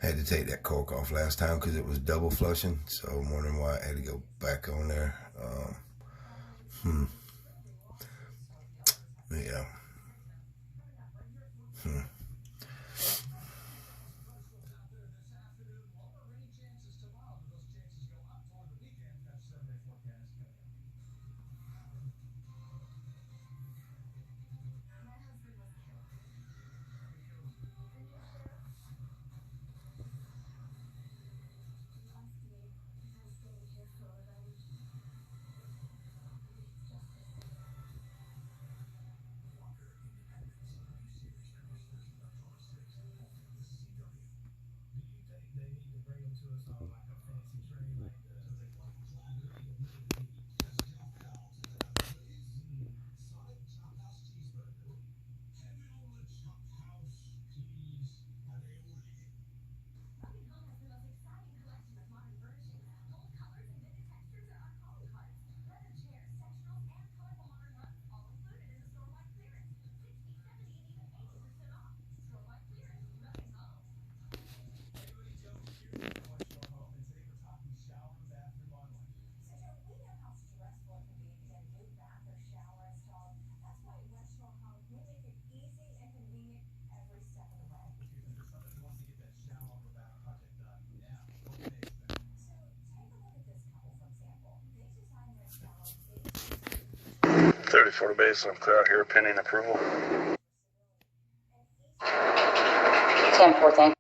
Had to take that cork off last time because it was double flushing, so I'm wondering why I had to go back on there. Yeah. $34 to base. I'm clear out here pending approval. 10-4, thank